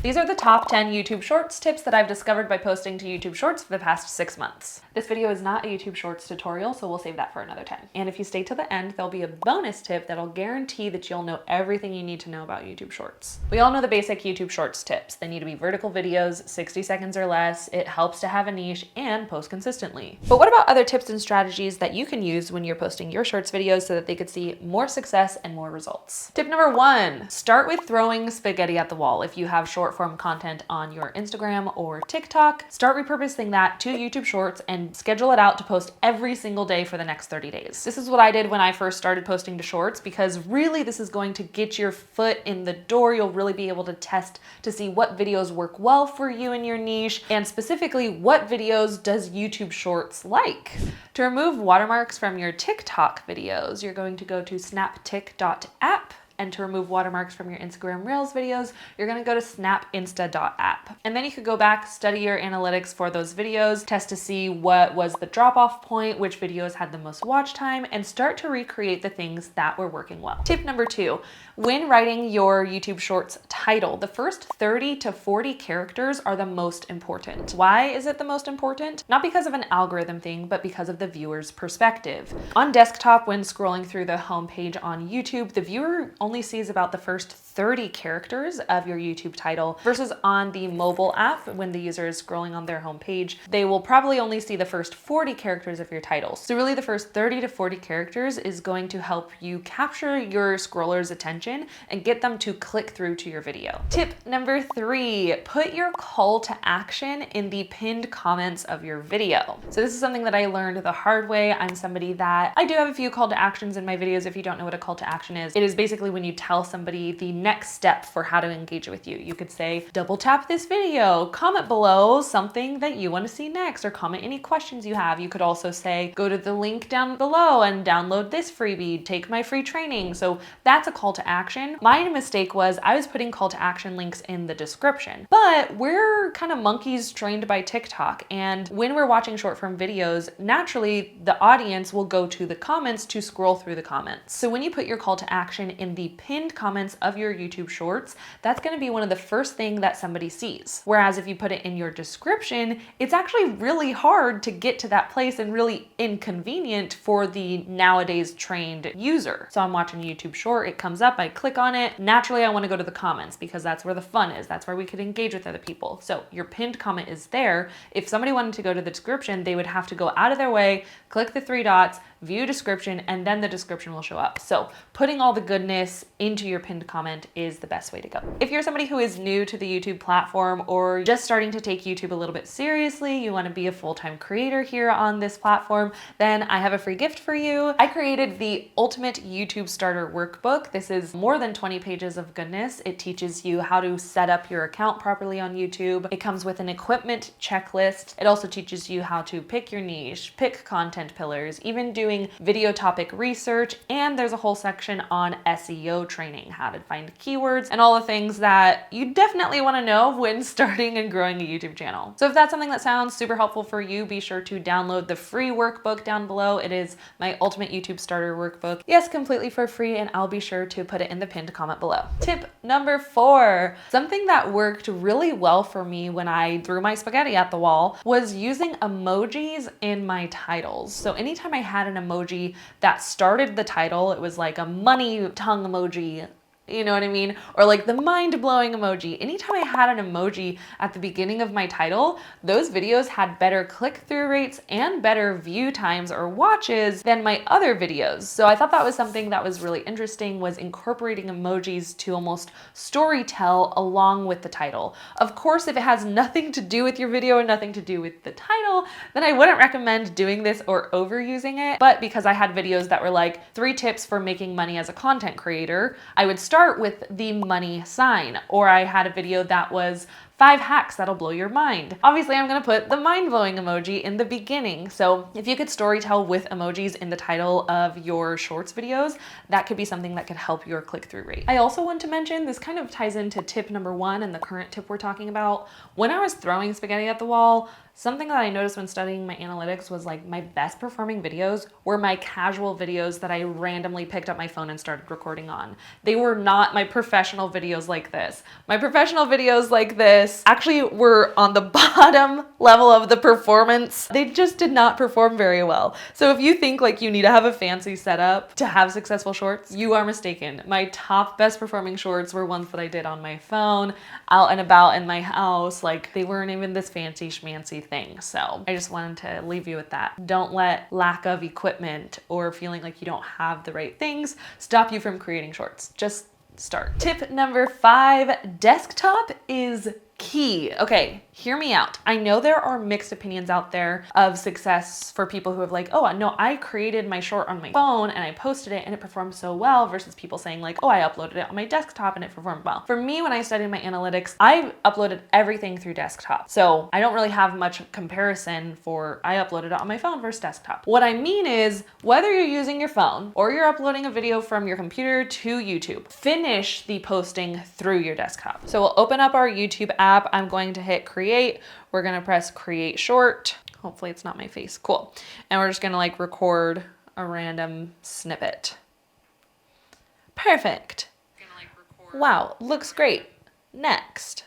These are the top 10 YouTube Shorts tips that I've discovered by posting to YouTube Shorts for the past 6 months. This video is not a YouTube Shorts tutorial, so we'll save that for another time. And if you stay till the end, there'll be a bonus tip that'll guarantee that you'll know everything you need to know about YouTube Shorts. We all know the basic YouTube Shorts tips. They need to be vertical videos, 60 seconds or less. It helps to have a niche and post consistently. But what about other tips and strategies that you can use when you're posting your Shorts videos so that they could see more success and more results? Tip number 1, start with throwing spaghetti at the wall. If you have short form content on your Instagram or TikTok, start repurposing that to YouTube Shorts and schedule it out to post every single day for the next 30 days. This is what I did when I first started posting to Shorts, because really this is going to get your foot in the door. You'll really be able to test to see what videos work well for you and your niche, and specifically what videos does YouTube Shorts like. To remove watermarks from your TikTok videos, you're going to go to snaptik.app. And to remove watermarks from your Instagram Reels videos, you're gonna go to snapinsta.app. And then you could go back, study your analytics for those videos, test to see what was the drop-off point, which videos had the most watch time, and start to recreate the things that were working well. Tip number 2, when writing your YouTube Shorts title, the first 30 to 40 characters are the most important. Why is it the most important? Not because of an algorithm thing, but because of the viewer's perspective. On desktop, when scrolling through the homepage on YouTube, the viewer only sees about the first 30 characters of your YouTube title, versus on the mobile app, when the user is scrolling on their homepage, they will probably only see the first 40 characters of your title. So really the first 30 to 40 characters is going to help you capture your scroller's attention and get them to click through to your video. Tip number 3, put your call to action in the pinned comments of your video. So this is something that I learned the hard way. I'm somebody that I do have a few call to actions in my videos. If you don't know what a call to action is, it is basically when you tell somebody the next step for how to engage with you. You could say, double tap this video, comment below something that you want to see next, or comment any questions you have. You could also say, go to the link down below and download this freebie, take my free training. So that's a call to action. My mistake was I was putting call to action links in the description, but we're kind of monkeys trained by TikTok. And when we're watching short form videos, naturally the audience will go to the comments to scroll through the comments. So when you put your call to action in the pinned comments of your YouTube Shorts, that's going to be one of the first thing that somebody sees. Whereas if you put it in your description, it's actually really hard to get to that place and really inconvenient for the nowadays trained user. So I'm watching a YouTube Short, it comes up, I click on it. Naturally, I want to go to the comments because that's where the fun is. That's where we could engage with other people. So your pinned comment is there. If somebody wanted to go to the description, they would have to go out of their way, click the 3 dots, view description, and then the description will show up. So putting all the goodness into your pinned comment is the best way to go. If you're somebody who is new to the YouTube platform or just starting to take YouTube a little bit seriously, you want to be a full-time creator here on this platform, then I have a free gift for you. I created the Ultimate YouTube Starter Workbook. This is more than 20 pages of goodness. It teaches you how to set up your account properly on YouTube. It comes with an equipment checklist. It also teaches you how to pick your niche, pick content pillars, even doing video topic research, and there's a whole section on SEO training, how to find keywords, and all the things that you definitely want to know when starting and growing a YouTube channel. So if that's something that sounds super helpful for you, be sure to download the free workbook down below. It is my Ultimate YouTube Starter Workbook. Yes, completely for free, and I'll be sure to put it in the pinned comment below. Tip number 4, something that worked really well for me when I threw my spaghetti at the wall was using emojis in my titles. So anytime I had an emoji that started the title, it was like a money tongue emoji, you know what I mean? Or like the mind-blowing emoji. Anytime I had an emoji at the beginning of my title, those videos had better click-through rates and better view times or watches than my other videos. So I thought that was something that was really interesting, was incorporating emojis to almost storytell along with the title. Of course, if it has nothing to do with your video and nothing to do with the title, then I wouldn't recommend doing this or overusing it. But because I had videos that were like 3 tips for making money as a content creator, I would start with the money sign. Or I had a video that was 5 hacks that'll blow your mind. Obviously, I'm gonna put the mind-blowing emoji in the beginning. So if you could storytell with emojis in the title of your shorts videos, that could be something that could help your click-through rate. I also want to mention, this kind of ties into tip number 1 and the current tip we're talking about. When I was throwing spaghetti at the wall, something that I noticed when studying my analytics was like my best performing videos were my casual videos that I randomly picked up my phone and started recording on. They were not my professional videos like this. My professional videos like this actually were on the bottom level of the performance. They just did not perform very well. So if you think like you need to have a fancy setup to have successful shorts, you are mistaken. My top best performing shorts were ones that I did on my phone, out and about in my house. Like they weren't even this fancy schmancy thing. So I just wanted to leave you with that. Don't let lack of equipment or feeling like you don't have the right things stop you from creating shorts. Just start. Tip number 5, desktop is key. Okay, hear me out. I know there are mixed opinions out there of success for people who have like, oh no, I created my short on my phone and I posted it and it performed so well, versus people saying like, oh, I uploaded it on my desktop and it performed well. For me, when I studied my analytics, I uploaded everything through desktop. So I don't really have much comparison for I uploaded it on my phone versus desktop. What I mean is, whether you're using your phone or you're uploading a video from your computer to YouTube, finish the posting through your desktop. So we'll open up our YouTube app. I'm going to hit create. We're going to press create short. Hopefully it's not my face. Cool. And we're just going to like record a random snippet. Perfect. Wow, looks great. Next.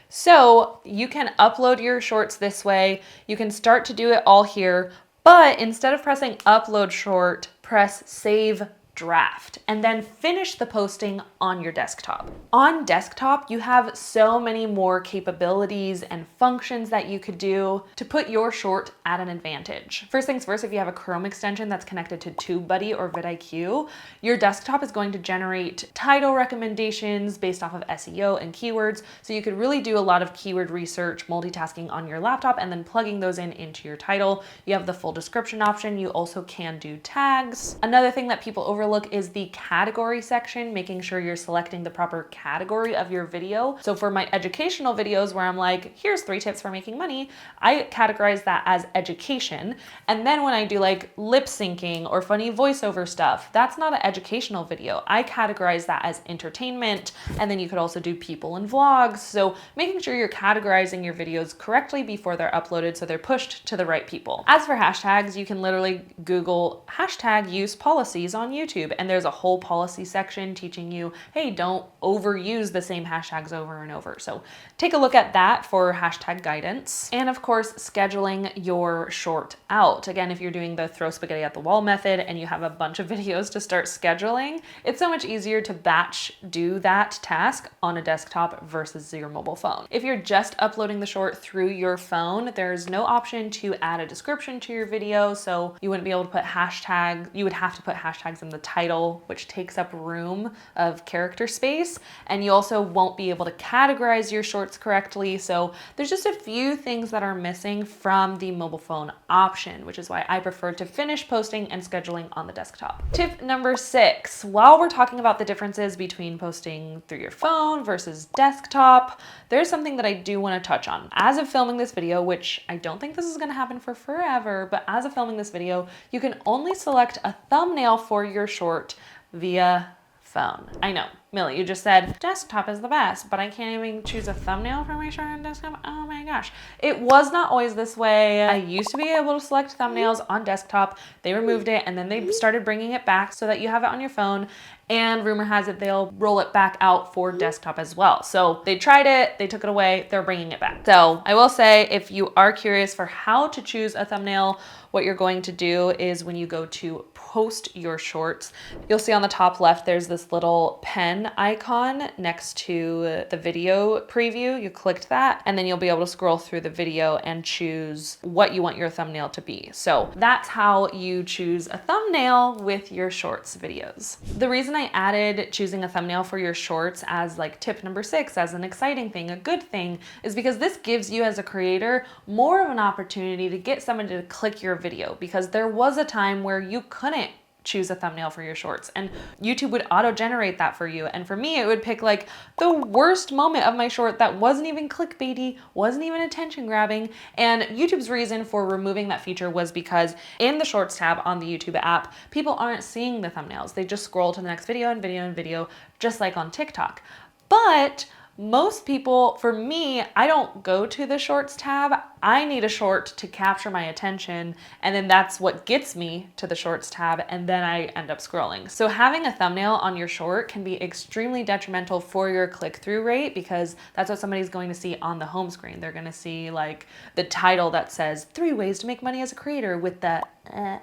So you can upload your shorts this way. You can start to do it all here, but instead of pressing upload short, press save draft, and then finish the posting on your desktop. On desktop, you have so many more capabilities and functions that you could do to put your short at an advantage. First things first, if you have a Chrome extension that's connected to TubeBuddy or vidIQ, your desktop is going to generate title recommendations based off of SEO and keywords. So you could really do a lot of keyword research, multitasking on your laptop, and then plugging those into your title. You have the full description option. You also can do tags. Another thing that people overlook is the category section, making sure you're selecting the proper category of your video. So for my educational videos where I'm like, here's 3 tips for making money, I categorize that as education. And then when I do like lip syncing or funny voiceover stuff, that's not an educational video. I categorize that as entertainment. And then you could also do people and vlogs. So making sure you're categorizing your videos correctly before they're uploaded so they're pushed to the right people. As for hashtags, you can literally Google hashtag use policies on YouTube, and there's a whole policy section teaching you, hey, don't overuse the same hashtags over and over. So take a look at that for hashtag guidance. And of course, scheduling your short out. Again, if you're doing the throw spaghetti at the wall method and you have a bunch of videos to start scheduling, it's so much easier to batch do that task on a desktop versus your mobile phone. If you're just uploading the short through your phone, there's no option to add a description to your video. So you wouldn't be able to put hashtags, you would have to put hashtags in the title, which takes up room of character space. And you also won't be able to categorize your shorts correctly. So there's just a few things that are missing from the mobile phone option, which is why I prefer to finish posting and scheduling on the desktop. Tip number 6, while we're talking about the differences between posting through your phone versus desktop, there's something that I do want to touch on. As of filming this video, which I don't think this is going to happen for forever, but as of filming this video, you can only select a thumbnail for your short via phone. I know, Millie, you just said desktop is the best, but I can't even choose a thumbnail for my short on desktop. Oh my gosh. It was not always this way. I used to be able to select thumbnails on desktop. They removed it and then they started bringing it back so that you have it on your phone. And rumor has it they'll roll it back out for desktop as well. So they tried it, they took it away, they're bringing it back. So I will say, if you are curious for how to choose a thumbnail, what you're going to do is when you go to post your shorts, you'll see on the top left, there's this little pen icon next to the video preview. You clicked that and then you'll be able to scroll through the video and choose what you want your thumbnail to be. So that's how you choose a thumbnail with your shorts videos. The reason I added choosing a thumbnail for your shorts as like tip number 6, as an exciting thing, a good thing, is because this gives you as a creator more of an opportunity to get someone to click your video, because there was a time where you couldn't choose a thumbnail for your shorts, and YouTube would auto-generate that for you. And for me, it would pick like the worst moment of my short that wasn't even clickbaity, wasn't even attention grabbing. And YouTube's reason for removing that feature was because in the Shorts tab on the YouTube app, people aren't seeing the thumbnails. They just scroll to the next video and video and video, just like on TikTok. But most people, for me, I don't go to the Shorts tab. I need a short to capture my attention, and then that's what gets me to the Shorts tab, and then I end up scrolling. So having a thumbnail on your short can be extremely detrimental for your click-through rate, because that's what somebody's going to see on the home screen. They're gonna see like the title that says 3 ways to make money as a creator with the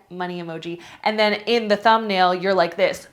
money emoji, and then in the thumbnail, you're like this.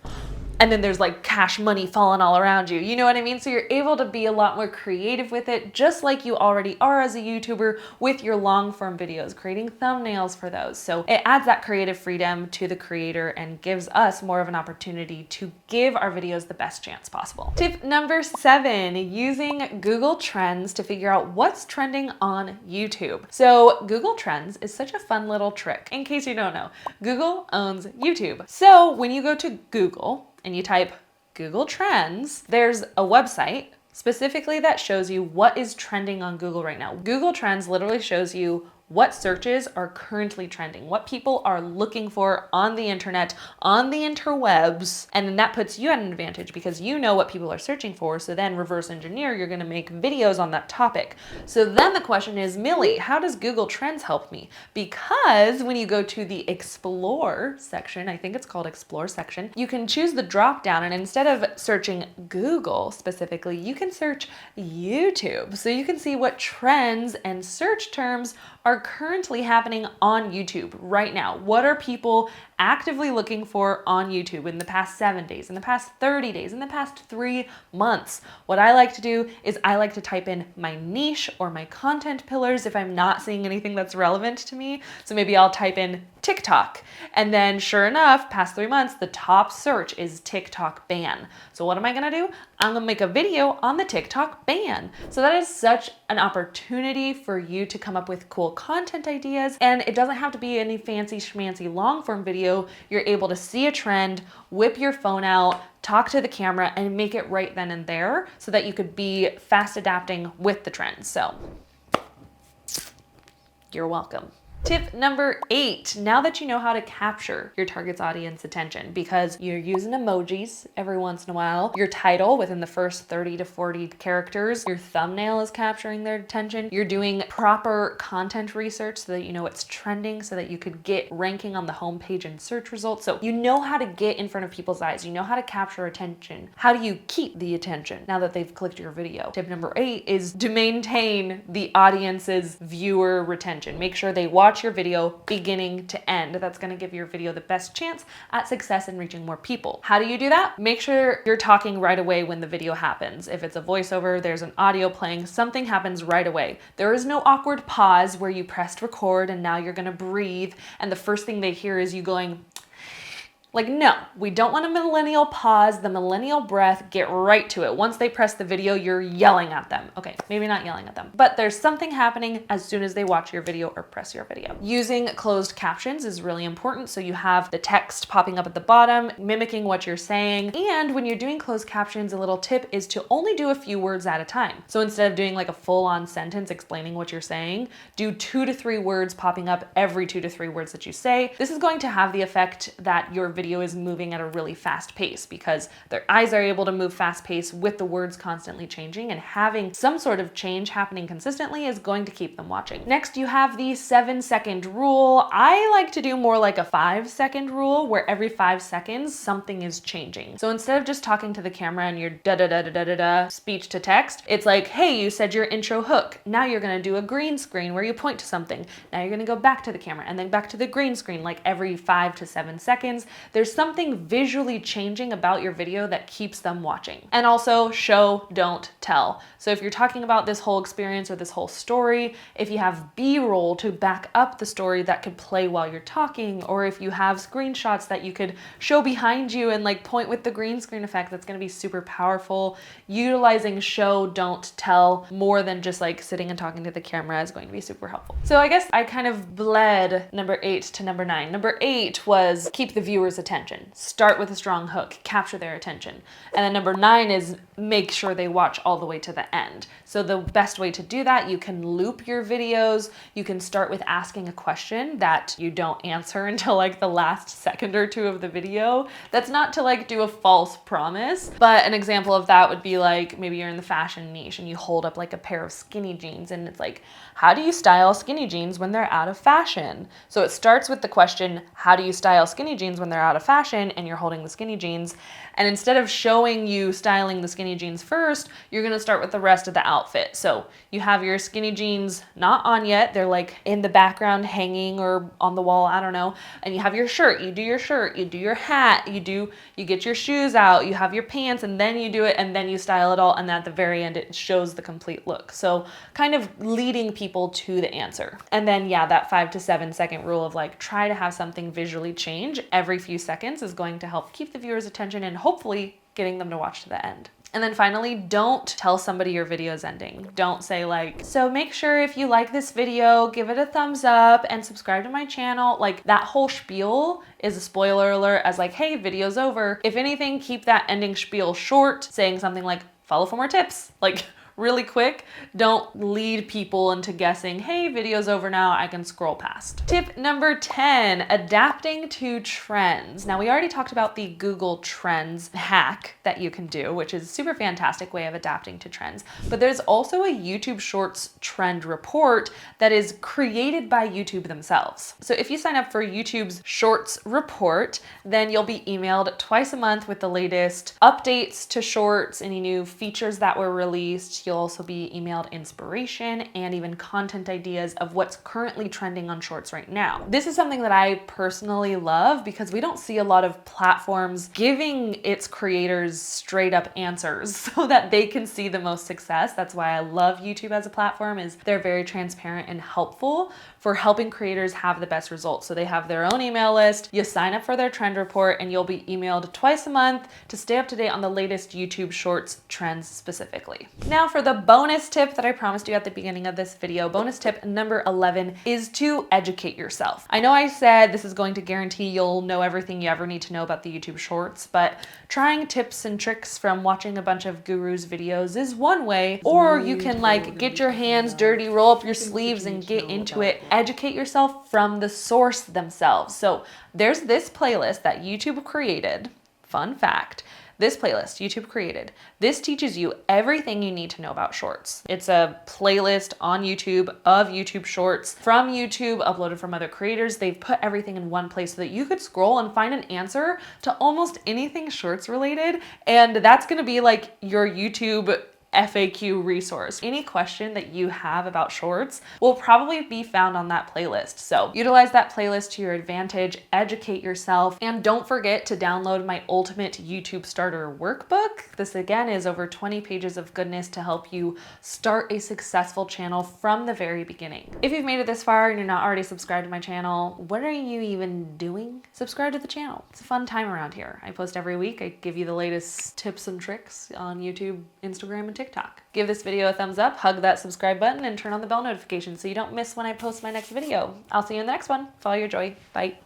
And then there's like cash money falling all around you. You know what I mean? So you're able to be a lot more creative with it, just like you already are as a YouTuber with your long form videos, creating thumbnails for those. So it adds that creative freedom to the creator and gives us more of an opportunity to give our videos the best chance possible. Tip number 7, using Google Trends to figure out what's trending on YouTube. So Google Trends is such a fun little trick. In case you don't know, Google owns YouTube. So when you go to Google, and you type Google Trends, there's a website specifically that shows you what is trending on Google right now. Google Trends literally shows you what searches are currently trending, what people are looking for on the internet, on the interwebs, and then that puts you at an advantage because you know what people are searching for, so then reverse engineer, you're gonna make videos on that topic. So then the question is, Millie, how does Google Trends help me? Because when you go to the Explore section, I think it's called Explore section, you can choose the drop down, and instead of searching Google specifically, you can search YouTube. So you can see what trends and search terms are currently happening on YouTube right now. What are people actively looking for on YouTube in the past 7 days, in the past 30 days, in the past 3 months? What I like to do is I like to type in my niche or my content pillars if I'm not seeing anything that's relevant to me. So maybe I'll type in TikTok. And then sure enough, past 3 months, the top search is TikTok ban. So what am I gonna do? I'm gonna make a video on the TikTok ban. So that is such an opportunity for you to come up with cool content ideas. And it doesn't have to be any fancy schmancy long form video. You're able to see a trend, whip your phone out, talk to the camera, and make it right then and there so that you could be fast adapting with the trends. So you're welcome. Tip number 8, now that you know how to capture your target's audience attention, because you're using emojis every once in a while, your title within the first 30 to 40 characters, your thumbnail is capturing their attention, you're doing proper content research so that you know what's trending so that you could get ranking on the homepage and search results. So you know how to get in front of people's eyes, you know how to capture attention. How do you keep the attention now that they've clicked your video? Tip number 8 is to maintain the audience's viewer retention. Make sure they watch your video beginning to end. That's going to give your video the best chance at success in reaching more people. How do you do that? Make sure you're talking right away when the video happens. If it's a voiceover, there's an audio playing, something happens right away. There is no awkward pause where you pressed record and now you're going to breathe and the first thing they hear is you going, like, no, we don't want a millennial pause, the millennial breath, get right to it. Once they press the video, you're yelling at them. Okay, maybe not yelling at them, but there's something happening as soon as they watch your video or press your video. Using closed captions is really important. So you have the text popping up at the bottom, mimicking what you're saying. And when you're doing closed captions, a little tip is to only do a few words at a time. So instead of doing like a full-on sentence explaining what you're saying, do 2 to 3 words popping up every 2 to 3 words that you say. This is going to have the effect that your video is moving at a really fast pace because their eyes are able to move fast pace with the words constantly changing, and having some sort of change happening consistently is going to keep them watching. Next, you have the 7-second rule. I like to do more like a 5-second rule where every 5 seconds something is changing. So instead of just talking to the camera and your da-da-da-da-da-da speech to text, it's like, hey, you said your intro hook. Now you're gonna do a green screen where you point to something. Now you're gonna go back to the camera and then back to the green screen, like every 5 to 7 seconds. There's something visually changing about your video that keeps them watching. And also show, don't tell. So if you're talking about this whole experience or this whole story, if you have B-roll to back up the story that could play while you're talking, or if you have screenshots that you could show behind you and like point with the green screen effect, that's gonna be super powerful. Utilizing show, don't tell more than just like sitting and talking to the camera is going to be super helpful. So I guess I kind of bled number 8 to number 9. Number 8 was keep the viewer's attention. attention. Start with a strong hook, capture their attention. And then number 9 is make sure they watch all the way to the end. So the best way to do that, you can loop your videos. You can start with asking a question that you don't answer until like the last second or two of the video. That's not to like do a false promise, but an example of that would be like, maybe you're in the fashion niche and you hold up like a pair of skinny jeans and it's like, how do you style skinny jeans when they're out of fashion? So it starts with the question, how do you style skinny jeans when they're out of fashion? And you're holding the skinny jeans. And instead of showing you styling the skinny jeans first, you're gonna start with the rest of the outfit. So you have your skinny jeans not on yet. They're like in the background hanging or on the wall, I don't know. And you have your shirt, you do your shirt, you do your hat, you get your shoes out, you have your pants, and then you do it, and then you style it all. And at the very end, it shows the complete look. So kind of leading people to the answer. And then yeah, that 5 to 7 second rule of like, try to have something visually change every few seconds is going to help keep the viewer's attention and hopefully getting them to watch to the end. And then finally, don't tell somebody your video is ending. Don't say like, so make sure if you like this video, give it a thumbs up and subscribe to my channel. Like that whole spiel is a spoiler alert as like, hey, video's over. If anything, keep that ending spiel short, saying something like, follow for more tips. Like really quick. Don't lead people into guessing, hey, video's over now, I can scroll past. Tip number 10, adapting to trends. Now we already talked about the Google Trends hack that you can do, which is a super fantastic way of adapting to trends. But there's also a YouTube Shorts trend report that is created by YouTube themselves. So if you sign up for YouTube's Shorts report, then you'll be emailed twice a month with the latest updates to Shorts, any new features that were released. You'll also be emailed inspiration and even content ideas of what's currently trending on Shorts right now. This is something that I personally love because we don't see a lot of platforms giving its creators straight up answers so that they can see the most success. That's why I love YouTube as a platform, is they're very transparent and helpful for helping creators have the best results. So they have their own email list. You sign up for their trend report and you'll be emailed twice a month to stay up to date on the latest YouTube Shorts trends specifically. Now for the bonus tip that I promised you at the beginning of this video, bonus tip number 11 is to educate yourself. I know I said this is going to guarantee you'll know everything you ever need to know about the YouTube Shorts, but trying tips and tricks from watching a bunch of gurus videos is one way, or you can like get your hands dirty, roll up your sleeves and get into it. Educate yourself from the source themselves. So there's this playlist that YouTube created. Fun fact. This playlist YouTube created. This teaches you everything you need to know about Shorts. It's a playlist on YouTube of YouTube Shorts from YouTube, uploaded from other creators. They've put everything in one place so that you could scroll and find an answer to almost anything Shorts related. And that's gonna be like your YouTube FAQ resource. Any question that you have about Shorts will probably be found on that playlist. So utilize that playlist to your advantage, educate yourself, and don't forget to download my ultimate YouTube starter workbook. This again is over 20 pages of goodness to help you start a successful channel from the very beginning. If you've made it this far and you're not already subscribed to my channel, what are you even doing? Subscribe to the channel. It's a fun time around here. I post every week. I give you the latest tips and tricks on YouTube, Instagram, and TikTok. Give this video a thumbs up, hug that subscribe button, and turn on the bell notification so you don't miss when I post my next video. I'll see you in the next one. Follow your joy. Bye.